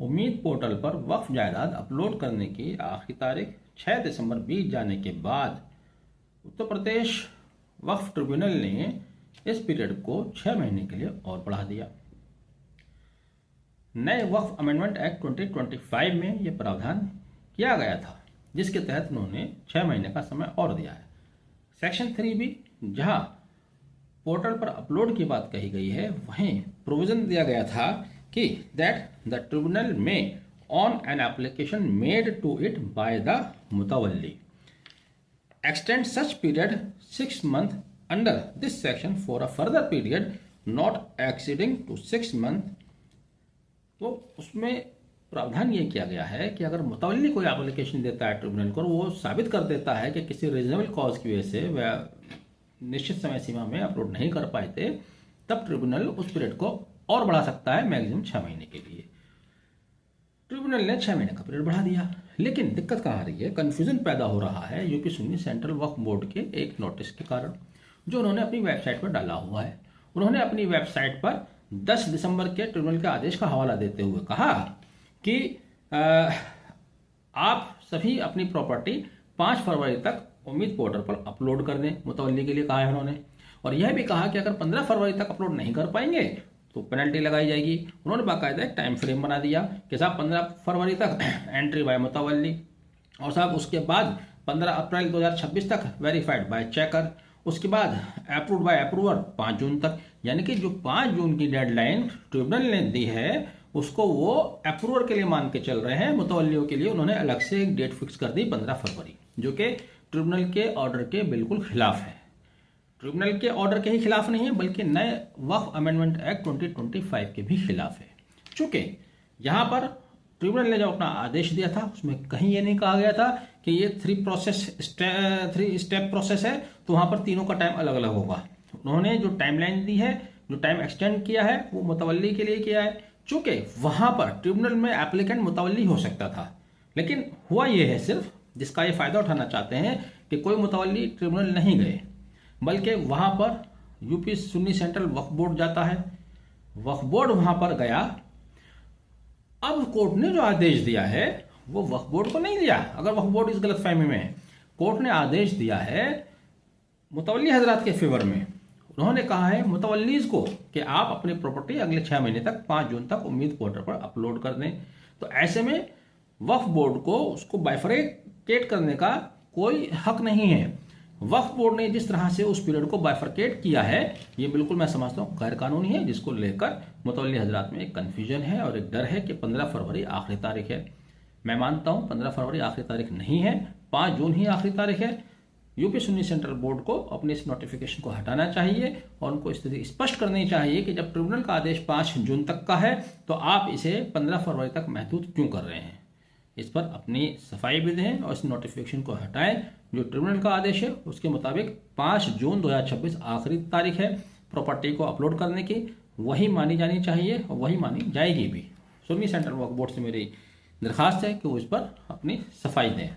उम्मीद पोर्टल पर वक्फ जायदाद अपलोड करने की आखिरी तारीख 6 दिसंबर बीत जाने के बाद उत्तर प्रदेश वक्फ ट्रिब्यूनल ने इस पीरियड को 6 महीने के लिए और बढ़ा दिया। नए वक्फ अमेंडमेंट एक्ट 2025 में यह प्रावधान किया गया था, जिसके तहत उन्होंने 6 महीने का समय और दिया है। सेक्शन 3B, जहां पोर्टल पर अपलोड की बात कही गई है, वहीं प्रोविजन दिया गया था कि दैट द ट्रिब्यूनल में on an application made to it by the मुतवल्ली extend such period 6 months under this section for a further period not exceeding to 6 months। तो उसमें प्रावधान ये किया गया है कि अगर मुतवल्ली कोई एप्लीकेशन देता है ट्रिब्यूनल को, वो साबित कर देता है कि किसी रीजनेबल कॉज की वजह से वह निश्चित समय सीमा में अपलोड नहीं कर पाए थे, तब ट्रिब्यूनल उस पीरियड को और बढ़ा सकता है मैक्सिमम 6 महीने के लिए। ट्रिब्यूनल ने 6 महीने का पीरियड बढ़ा दिया, लेकिन दिक्कत कहाँ आ रही है, कंफ्यूजन पैदा हो रहा है यूपी सुन्नी सेंट्रल वक्फ बोर्ड के एक नोटिस के कारण, जो उन्होंने अपनी वेबसाइट पर डाला हुआ है। उन्होंने अपनी वेबसाइट पर 10 दिसंबर के ट्रिब्यूनल के आदेश का हवाला देते हुए कहा कि आप सभी अपनी प्रॉपर्टी 5 फरवरी तक उम्मीद पोर्टल पर अपलोड कर दें। मुतवल्ली के लिए कहा है उन्होंने, और यह भी कहा कि अगर 15 फरवरी तक अपलोड नहीं कर पाएंगे तो पेनल्टी लगाई जाएगी। उन्होंने बाकायदा एक टाइम फ्रेम बना दिया कि साहब 15 फरवरी तक एंट्री बाय मुतवल्ली, और साहब उसके बाद 15 अप्रैल 2026 तक वेरीफाइड बाय चेकर, उसके बाद अप्रूव्ड बाय अप्रूवर 5 जून तक। यानी कि जो 5 जून की डेडलाइन ट्रिब्यूनल ने दी है, उसको वो अप्रूवर के लिए मान के चल रहे हैं। मुतवल्लियों के लिए उन्होंने अलग से एक डेट फिक्स कर दी 15 फरवरी, जो कि ट्रिब्यूनल के ऑर्डर के बिल्कुल खिलाफ है। ट्रिब्यूनल के ऑर्डर के ही खिलाफ नहीं है, बल्कि नए वक्फ अमेंडमेंट एक्ट 2025 के भी खिलाफ है। चूंकि यहाँ पर ट्रिब्यूनल ने जो अपना आदेश दिया था, उसमें कहीं ये नहीं कहा गया था कि ये 3 स्टेप प्रोसेस है, तो वहाँ पर तीनों का टाइम अलग अलग होगा। उन्होंने जो टाइमलाइन दी है, जो टाइम एक्सटेंड किया है, वो मुतवल्ली के लिए किया है। चूंकि वहाँ पर ट्रिब्यूनल में एप्लीकेंट मुतवल्ली हो सकता था, लेकिन हुआ ये है सिर्फ, जिसका ये फायदा उठाना चाहते हैं कि कोई मुतवल्ली ट्रिब्यूनल नहीं गए, बल्कि वहां पर यूपी सुन्नी सेंट्रल वक्फ बोर्ड जाता है। वक्फ बोर्ड वहां पर गया। अब कोर्ट ने जो आदेश दिया है वो वक्फ बोर्ड को नहीं दिया। अगर वक्फ बोर्ड इस गलतफहमी में है, कोर्ट ने आदेश दिया है मुतवल्ली हजरात के फेवर में। उन्होंने कहा है मुतवल्लीज को कि आप अपनी प्रॉपर्टी अगले 6 महीने तक 5 जून तक उम्मीद पोर्टल पर अपलोड कर दें। तो ऐसे में वक्फ बोर्ड को उसको बाइफरकेट करने का कोई हक नहीं है। वक्फ बोर्ड ने जिस तरह से उस पीरियड को बाइफरकेट किया है, ये बिल्कुल मैं समझता हूँ गैर कानूनी है, जिसको लेकर मुतवल्ली हजरात में एक कन्फ्यूजन है और एक डर है कि 15 फरवरी आखिरी तारीख है। मैं मानता हूँ 15 फरवरी आखिरी तारीख नहीं है, 5 जून ही आखिरी तारीख है। यूपी सुन्नी सेंट्रल बोर्ड को अपने इस नोटिफिकेशन को हटाना चाहिए और उनको स्थिति स्पष्ट करनी चाहिए कि जब ट्रिब्यूनल का आदेश 5 जून तक का है, तो आप इसे 15 फरवरी तक महदूद क्यों कर रहे हैं। इस पर अपनी सफाई भी दें और इस नोटिफिकेशन को हटाएं। जो ट्रिब्यूनल का आदेश है उसके मुताबिक 5 जून 2026 आखिरी तारीख है प्रॉपर्टी को अपलोड करने की, वही मानी जानी चाहिए और वही मानी जाएगी भी। सुन्नी सेंट्रल वक्फ बोर्ड से मेरी दरखास्त है कि वो इस पर अपनी सफाई दें।